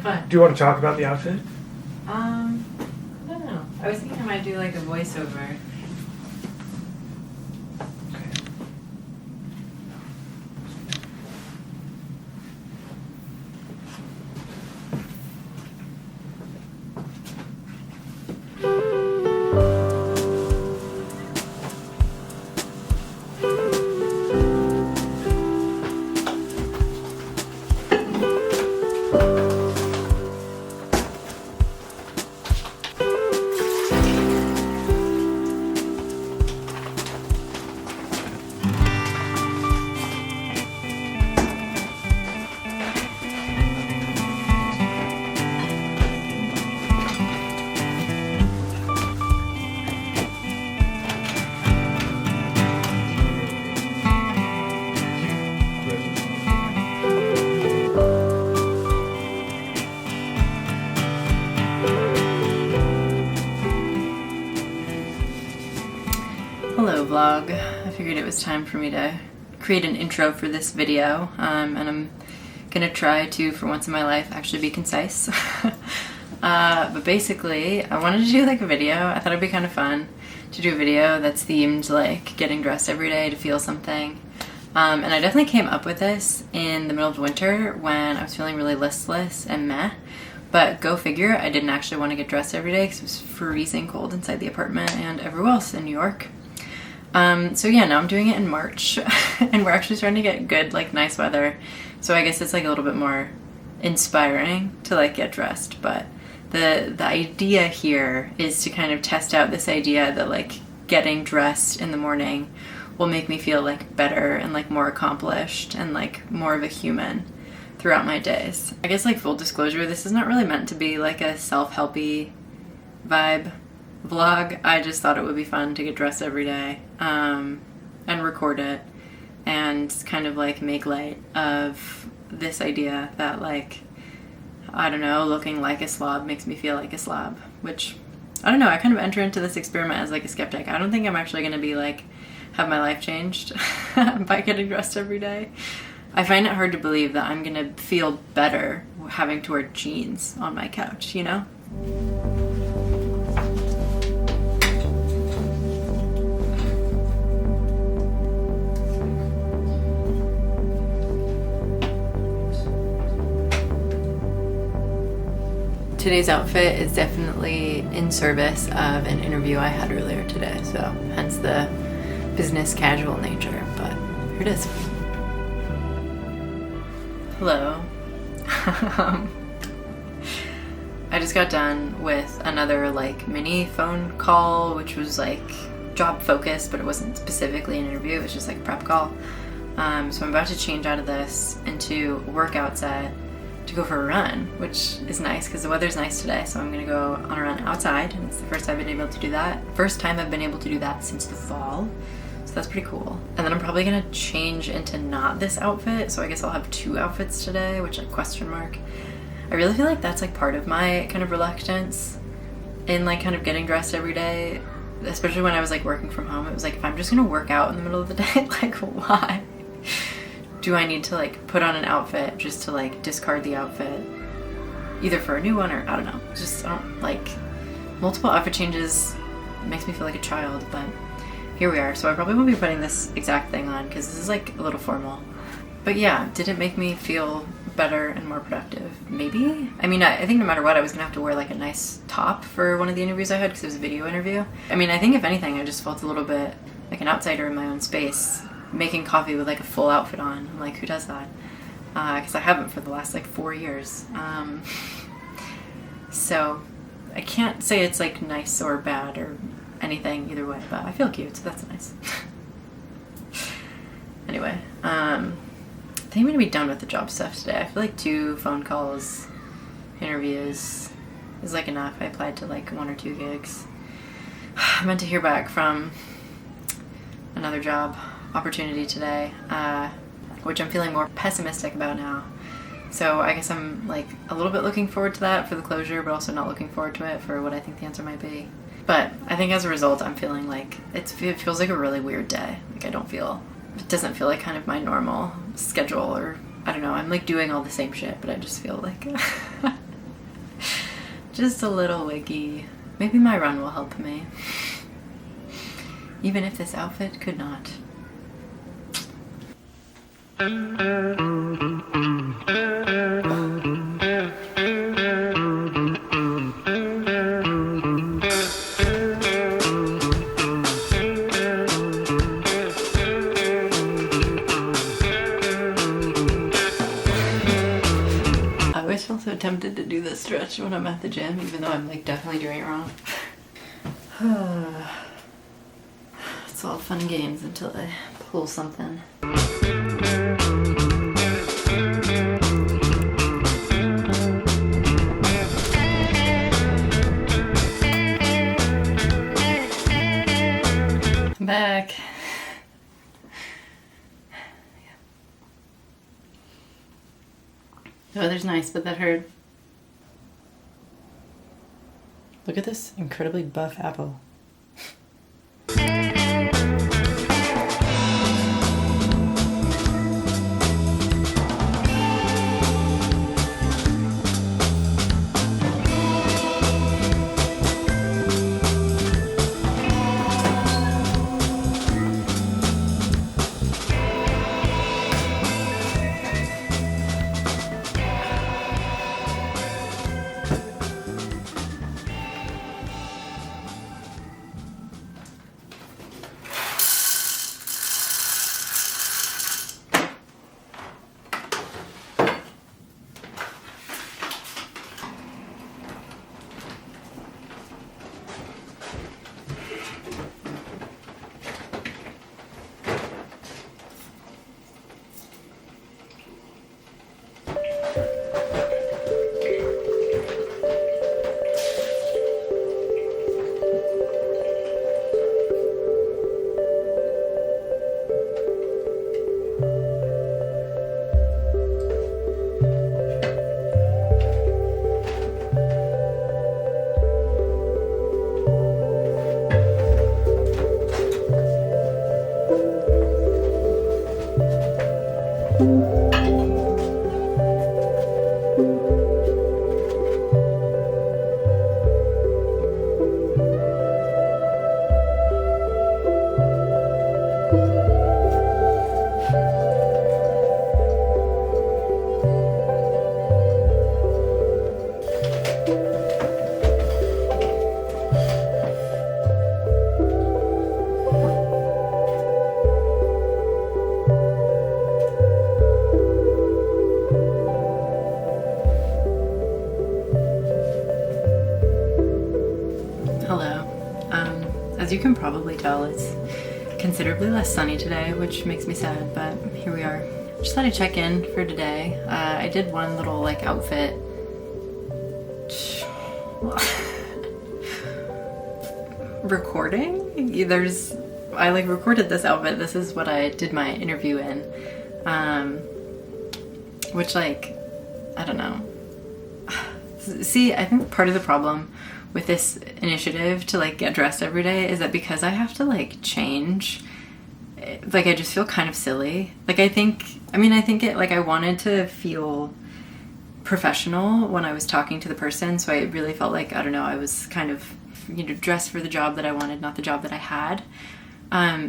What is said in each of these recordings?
But, Do you want to talk about the outfit? I don't know. I was thinking I might do like a voiceover. Hello vlog. I figured it was time for me to create an intro for this video, and I'm gonna try to, for once in my life, actually be concise. But basically, I wanted to do like a video. I thought it'd be kind of fun to do a video that's themed like getting dressed every day to feel something. And I definitely came up with this in the middle of winter when I was feeling really listless and meh. But go figure, I didn't actually want to get dressed every day because it was freezing cold inside the apartment and everywhere else in New York. So yeah, now I'm doing it in March and we're actually starting to get good, like nice weather. So I guess it's like a little bit more inspiring to like get dressed. But the idea here is to kind of test out this idea that like getting dressed in the morning will make me feel like better and like more accomplished and like more of a human throughout my days. I guess like full disclosure, this is not really meant to be like a self-helpy vibe vlog. I just thought it would be fun to get dressed every day and record it and kind of like make light of this idea that like, I don't know, looking like a slob makes me feel like a slob, which I don't know, I kind of enter into this experiment as like a skeptic. I don't think I'm actually going to be like have my life changed by getting dressed every day. I find it hard to believe that I'm going to feel better having to wear jeans on my couch, you know? Today's outfit is definitely in service of an interview I had earlier today, so hence the business casual nature, but here it is. Hello. I just got done with another like mini phone call, which was like job focused, but it wasn't specifically an interview, it was just like a prep call. So I'm about to change out of this into a workout set to go for a run, which is nice because the weather's nice today, so I'm gonna go on a run outside, and it's the first time I've been able to do that. First time I've been able to do that since the fall, so that's pretty cool. And then I'm probably gonna change into not this outfit, so I guess I'll have two outfits today, which like question mark. I really feel like that's like part of my kind of reluctance in like kind of getting dressed every day, especially when I was like working from home. It was like, if I'm just gonna work out in the middle of the day, like why do I need to like put on an outfit just to like discard the outfit either for a new one or I don't know. Just I don't like multiple outfit changes. Makes me feel like a child, but here we are. So I probably won't be putting this exact thing on because this is like a little formal. But yeah, did it make me feel better and more productive? Maybe. I mean, I think no matter what, I was gonna have to wear like a nice top for one of the interviews I had because it was a video interview. I mean, I think if anything, I just felt a little bit like an outsider in my own space, making coffee with like a full outfit on. I'm like, who does that? Because I haven't for the last like 4 years. So I can't say it's like nice or bad or anything either way, but I feel cute, so that's nice. Anyway, I think I'm gonna be done with the job stuff today. I feel like 2 phone calls, interviews is like enough. I applied to like 1 or 2 gigs. I meant to hear back from another job opportunity today, which I'm feeling more pessimistic about now. So I guess I'm like a little bit looking forward to that for the closure, but also not looking forward to it for what I think the answer might be. But I think as a result, I'm feeling like it feels like a really weird day. Like it doesn't feel like kind of my normal schedule, or I don't know, I'm like doing all the same shit, but I just feel like Just a little wiggy. Maybe my run will help me. Even if this outfit could not. I feel so tempted to do this stretch when I'm at the gym, even though I'm like definitely doing it wrong. It's all fun and games until I pull something. I'm back. The weather's nice, but that hurt. Look at this incredibly buff apple. As you can probably tell, it's considerably less sunny today, which makes me sad, but here we are. Just thought I'd check in for today. I did one little like outfit recording. I like recorded this outfit. This is what I did my interview in, which like, I don't know. See, I think part of the problem with this initiative to like get dressed every day is that because I have to like change, like I just feel kind of silly. Like I think it, like I wanted to feel professional when I was talking to the person, so I really felt like, I don't know, I was kind of, dressed for the job that I wanted, not the job that I had.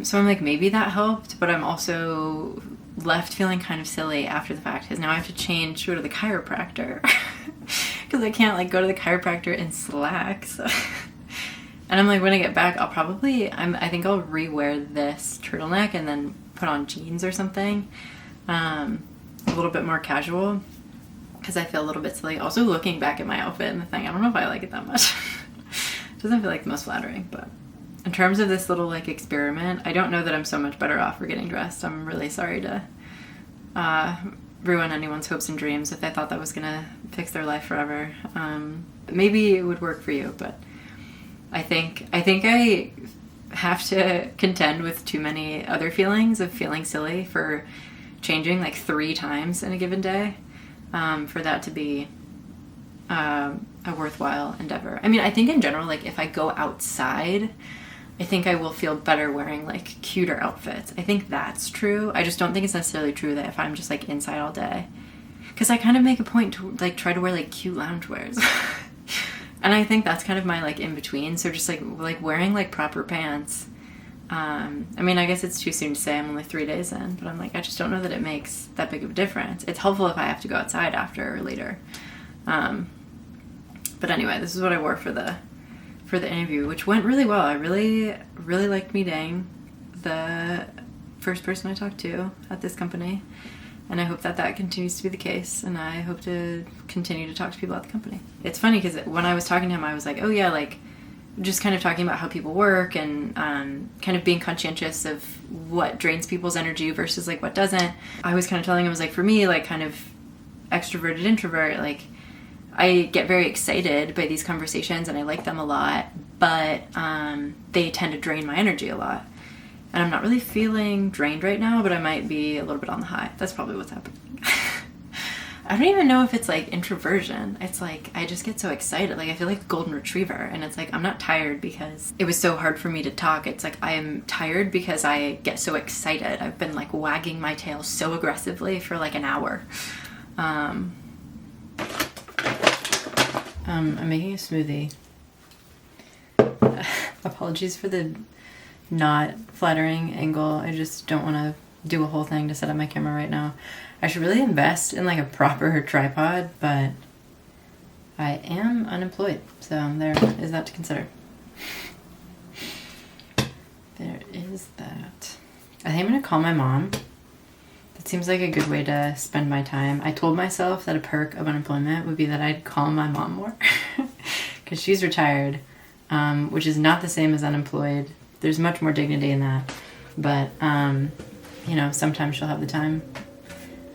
So I'm like, maybe that helped, but I'm also left feeling kind of silly after the fact because now I have to change to go to the chiropractor because I can't like go to the chiropractor in slacks. And I'm like, when I get back, I think I'll rewear this turtleneck and then put on jeans or something, a little bit more casual, because I feel a little bit silly. Also, looking back at my outfit and the thing, I don't know if I like it that much. It doesn't feel like the most flattering, but in terms of this little like experiment, I don't know that I'm so much better off for getting dressed. I'm really sorry to ruin anyone's hopes and dreams if they thought that was gonna fix their life forever. Maybe it would work for you, but I think I have to contend with too many other feelings of feeling silly for changing like 3 times in a given day, for that to be a worthwhile endeavor. I mean, I think in general, like if I go outside, I think I will feel better wearing like cuter outfits. I think that's true. I just don't think it's necessarily true that if I'm just like inside all day, because I kind of make a point to like try to wear like cute loungewears. And I think that's kind of my like in between. So just like wearing like proper pants. I mean, I guess it's too soon to say, I'm only 3 days in, but I'm like, I just don't know that it makes that big of a difference. It's helpful if I have to go outside after or later. But anyway, this is what I wore for the interview, which went really well. I really liked meeting the first person I talked to at this company, and I hope that continues to be the case, and I hope to continue to talk to people at the company. It's funny because when I was talking to him, I was like, oh yeah, like just kind of talking about how people work and kind of being conscientious of what drains people's energy versus like what doesn't. I was kind of telling him, I was like, for me, like kind of extroverted introvert, like I get very excited by these conversations and I like them a lot, but they tend to drain my energy a lot. And I'm not really feeling drained right now, but I might be a little bit on the high. That's probably what's happening. I don't even know if it's like introversion. It's like I just get so excited. Like I feel like a golden retriever, and it's like I'm not tired because it was so hard for me to talk. It's like I am tired because I get so excited. I've been like wagging my tail so aggressively for like an hour. I'm making a smoothie. Apologies for the not flattering angle. I just don't want to do a whole thing to set up my camera right now. I should really invest in like a proper tripod, but I am unemployed, so there is that to consider. There is that. I think I'm gonna call my mom. That seems like a good way to spend my time. I told myself that a perk of unemployment would be that I'd call my mom more because she's retired, which is not the same as unemployed. There's much more dignity in that, but you know, sometimes she'll have the time,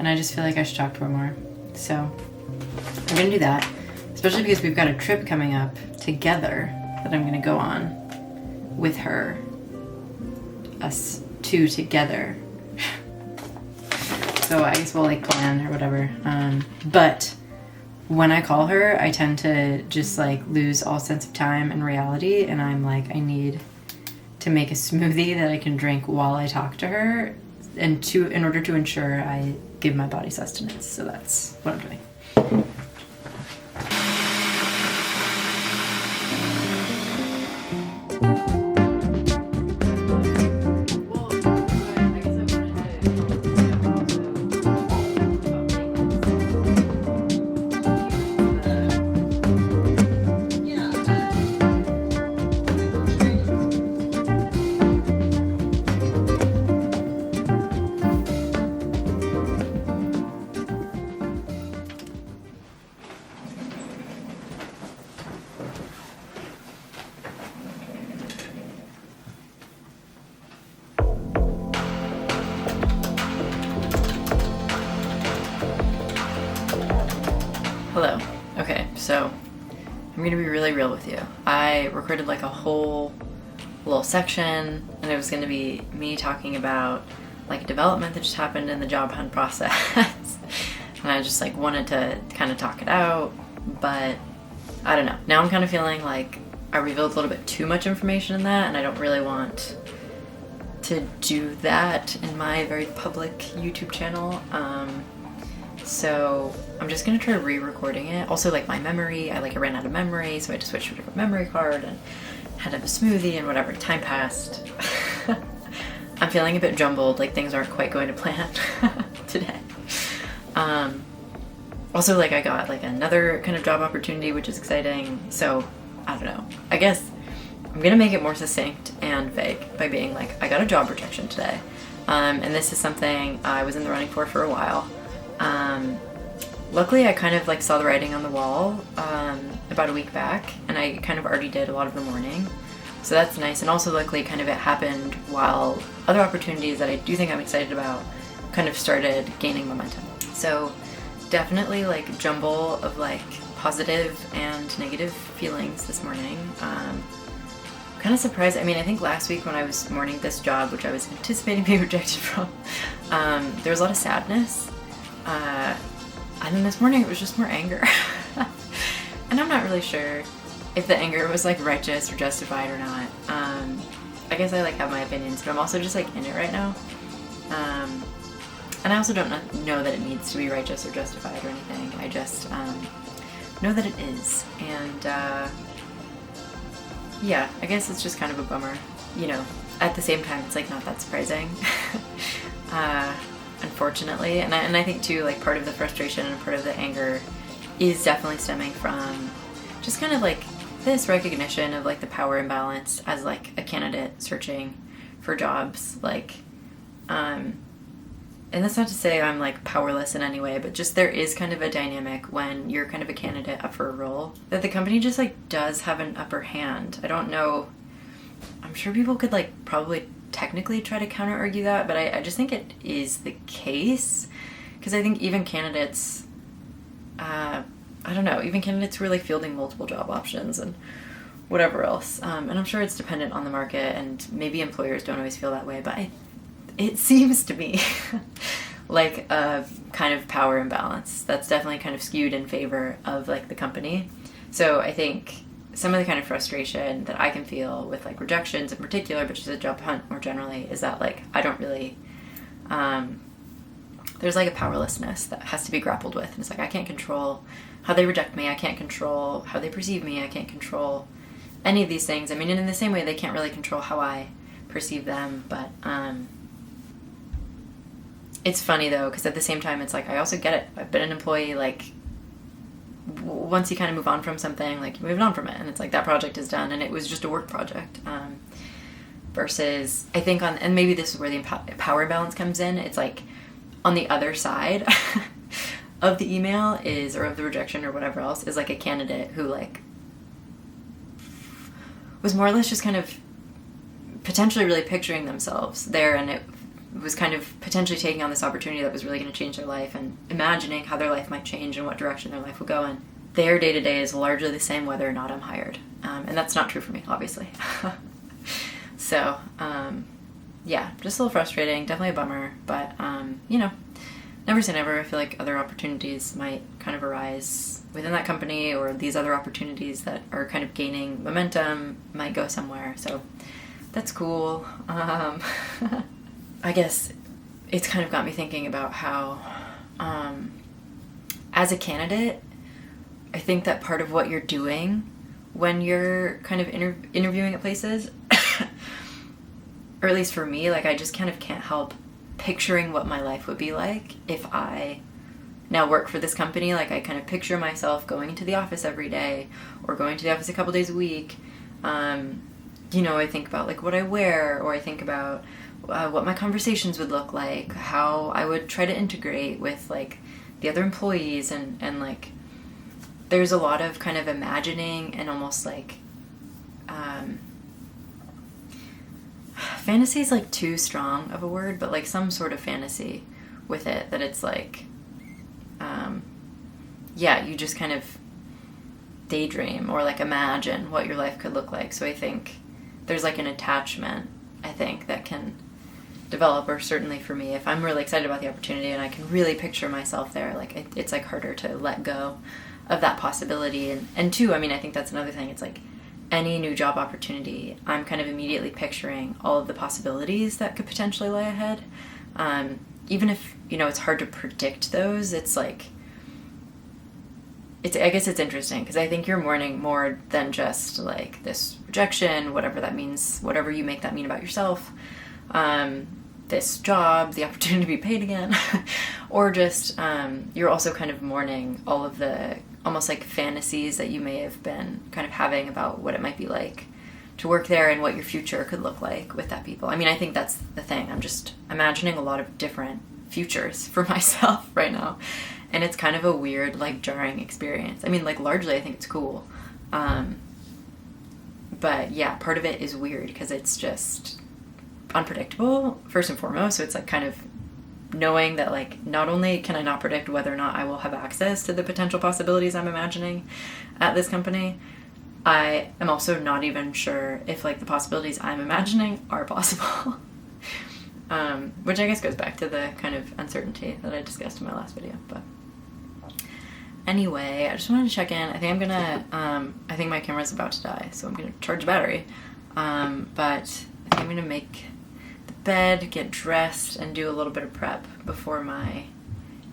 and I just feel like I should talk to her more. So I'm gonna do that, especially because we've got a trip coming up together that I'm gonna go on with her, us two together. So I guess we'll like plan or whatever. But when I call her, I tend to just like lose all sense of time and reality, and I'm like, I need to make a smoothie that I can drink while I talk to her, and in order to ensure I give my body sustenance. So that's what I'm doing. Hello. Okay, so I'm gonna be really real with you. I recorded like a whole little section, and it was gonna be me talking about like a development that just happened in the job hunt process. And I just like wanted to kind of talk it out, but I don't know. Now I'm kind of feeling like I revealed a little bit too much information in that, and I don't really want to do that in my very public YouTube channel. So I'm just gonna try re-recording it. Also, like my memory, I ran out of memory, so I had to switch to a different memory card and had to have a smoothie and whatever. Time passed. I'm feeling a bit jumbled, like things aren't quite going to plan today. Also, like I got like another kind of job opportunity, which is exciting. So I don't know. I guess I'm gonna make it more succinct and vague by being like, I got a job rejection today, and this is something I was in the running for a while. Luckily I kind of like saw the writing on the wall about a week back, and I kind of already did a lot of the morning, so that's nice. And also luckily kind of it happened while other opportunities that I do think I'm excited about kind of started gaining momentum. So definitely like jumble of like positive and negative feelings this morning. Kind of surprised. I mean, I think last week when I was mourning this job, which I was anticipating being rejected from, there was a lot of sadness. And then this morning it was just more anger. And I'm not really sure if the anger was like righteous or justified or not. I guess I like have my opinions, but I'm also just like in it right now. And I also don't know that it needs to be righteous or justified or anything. I just know that it is. And yeah, I guess it's just kind of a bummer. You know, at the same time, it's like not that surprising, unfortunately. And I think too, like part of the frustration and part of the anger is definitely stemming from just kind of like this recognition of like the power imbalance as like a candidate searching for jobs. Like, and that's not to say I'm like powerless in any way, but just there is kind of a dynamic when you're kind of a candidate up for a role that the company just like does have an upper hand. I don't know. I'm sure people could like probably technically try to counter argue that, but I just think it is the case, because I think even candidates, I don't know, even candidates who are like fielding multiple job options and whatever else, and I'm sure it's dependent on the market, and maybe employers don't always feel that way, but it seems to me like a kind of power imbalance that's definitely kind of skewed in favor of like the company. So I think some of the kind of frustration that I can feel with like rejections in particular, but just a job hunt more generally, is that like I don't really, there's like a powerlessness that has to be grappled with. And it's like I can't control how they reject me. I can't control how they perceive me. I can't control any of these things. I mean, in the same way they can't really control how I perceive them. But it's funny though, because at the same time it's like I also get it. I've been an employee. Like once you kind of move on from something, like you moved on from it, and it's like that project is done, and it was just a work project. Versus I think and maybe this is where the power imbalance comes in. It's like on the other side of the email is, or of the rejection or whatever else, is like a candidate who like was more or less just kind of potentially really picturing themselves there, and it was kind of potentially taking on this opportunity that was really going to change their life and imagining how their life might change and what direction their life will go in. Their day-to-day is largely the same whether or not I'm hired. And that's not true for me, obviously. So, yeah, just a little frustrating, definitely a bummer, but, you know, never say never. I feel like other opportunities might kind of arise within that company, or these other opportunities that are kind of gaining momentum might go somewhere. So that's cool. I guess it's kind of got me thinking about how, as a candidate, I think that part of what you're doing when you're kind of interviewing at places, or at least for me, like I just kind of can't help picturing what my life would be like if I now work for this company. Like I kind of picture myself going into the office every day, or going to the office a couple days a week. You know, I think about like what I wear, or I think about what my conversations would look like, how I would try to integrate with like the other employees, and like there's a lot of kind of imagining and almost like fantasy is like too strong of a word, but like some sort of fantasy with it, that it's like yeah, you just kind of daydream or like imagine what your life could look like. So I think there's like an attachment, I think, that can develop, or certainly for me, if I'm really excited about the opportunity and I can really picture myself there, like it's like harder to let go of that possibility. And two, I mean, I think that's another thing. It's like any new job opportunity, I'm kind of immediately picturing all of the possibilities that could potentially lie ahead. Even if, you know, it's hard to predict those, it's like, I guess it's interesting, because I think you're mourning more than just like this rejection, whatever that means, whatever you make that mean about yourself, this job, the opportunity to be paid again, or just you're also kind of mourning all of the almost like fantasies that you may have been kind of having about what it might be like to work there and what your future could look like with that people. I mean, I think that's the thing. I'm just imagining a lot of different futures for myself right now. And it's kind of a weird, like, jarring experience. I mean, like, largely I think it's cool. But yeah, part of it is weird because it's just unpredictable, first and foremost. So it's like kind of knowing that, like, not only can I not predict whether or not I will have access to the potential possibilities I'm imagining at this company, I am also not even sure if, like, the possibilities I'm imagining are possible. Which I guess goes back to the kind of uncertainty that I discussed in my last video. But anyway, I just wanted to check in. I think I'm gonna, I think my camera's about to die, so I'm gonna charge the battery. But I think I'm gonna make the bed, get dressed, and do a little bit of prep before my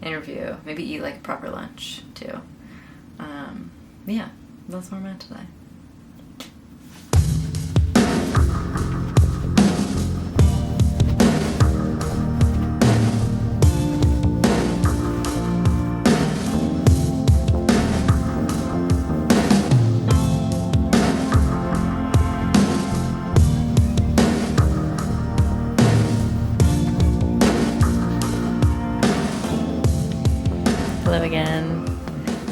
interview. Maybe eat like a proper lunch too. yeah, that's where I'm at today. Hello again.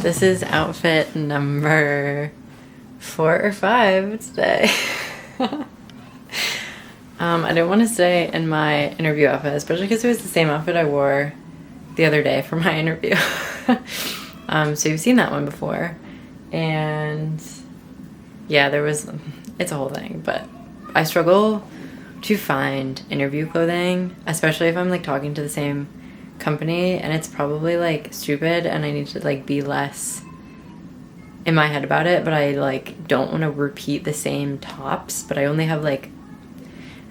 This is outfit number 4 or 5 today. I didn't want to stay in my interview outfit, especially because it was the same outfit I wore the other day for my interview. So you've seen that one before. And yeah, it's a whole thing, but I struggle to find interview clothing, especially if I'm like talking to the same company, and it's probably like stupid and I need to like be less in my head about it, but I like don't want to repeat the same tops, but I only have like,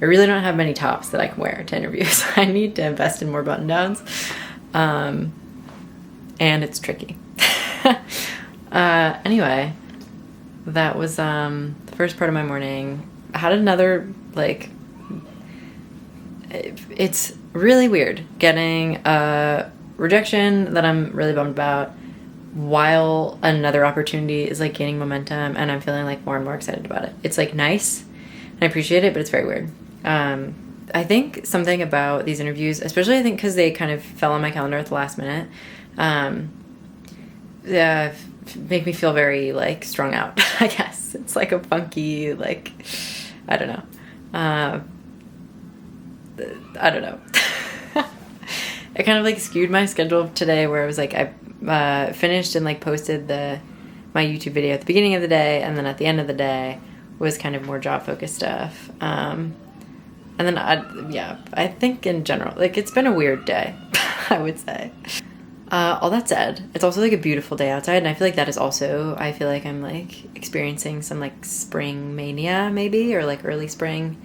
I really don't have many tops that I can wear to interviews. I need to invest in more button downs, and it's tricky. Anyway, that was the first part of my morning. I had another like, it's really weird getting a rejection that I'm really bummed about while another opportunity is like gaining momentum and I'm feeling like more and more excited about it. It's like nice and I appreciate it, but it's very weird. I think something about these interviews, especially I think because they kind of fell on my calendar at the last minute, make me feel very like strung out. I guess it's like a funky, like, I don't know. I don't know. It kind of like skewed my schedule today, where it was like I finished and like posted my YouTube video at the beginning of the day, and then at the end of the day was kind of more job focused stuff. And then I think in general, like it's been a weird day, I would say. All that said, it's also like a beautiful day outside, and I feel like that is also, I feel like I'm like experiencing some like spring mania maybe, or like early spring.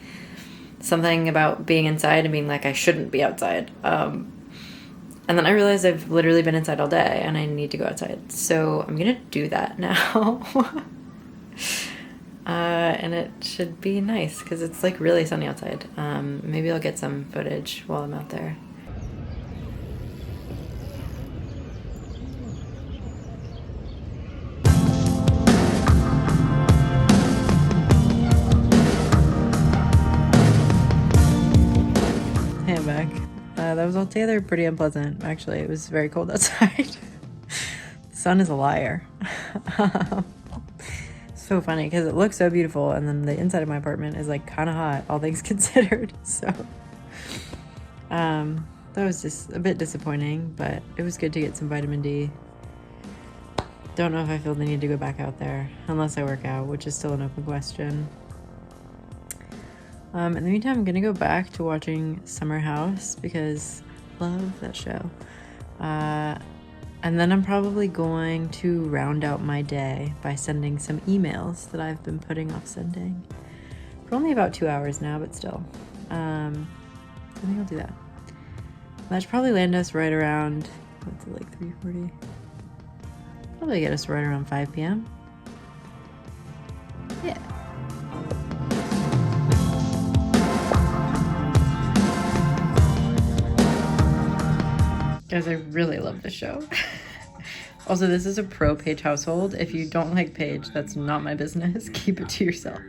Something about being inside and being like, I shouldn't be outside. And then I realized I've literally been inside all day and I need to go outside. So I'm going to do that now. And it should be nice because it's like really sunny outside. Maybe I'll get some footage while I'm out there. Hey, I'm back. That was altogether pretty unpleasant, actually. It was very cold outside. The sun is a liar. So funny, because it looks so beautiful, and then the inside of my apartment is, like, kind of hot, all things considered. So, that was just a bit disappointing, but it was good to get some vitamin D. Don't know if I feel the need to go back out there, unless I work out, which is still an open question. In the meantime, I'm gonna go back to watching Summer House because I love that show. And then I'm probably going to round out my day by sending some emails that I've been putting off sending for only about 2 hours now, but still. I think I'll do that. That should probably land us right around, what's it, like 3:40? Probably get us right around 5 p.m. Yeah. Guys, I really love this show. Also, this is a pro Paige household. If you don't like Paige, that's not my business. Keep it to yourself.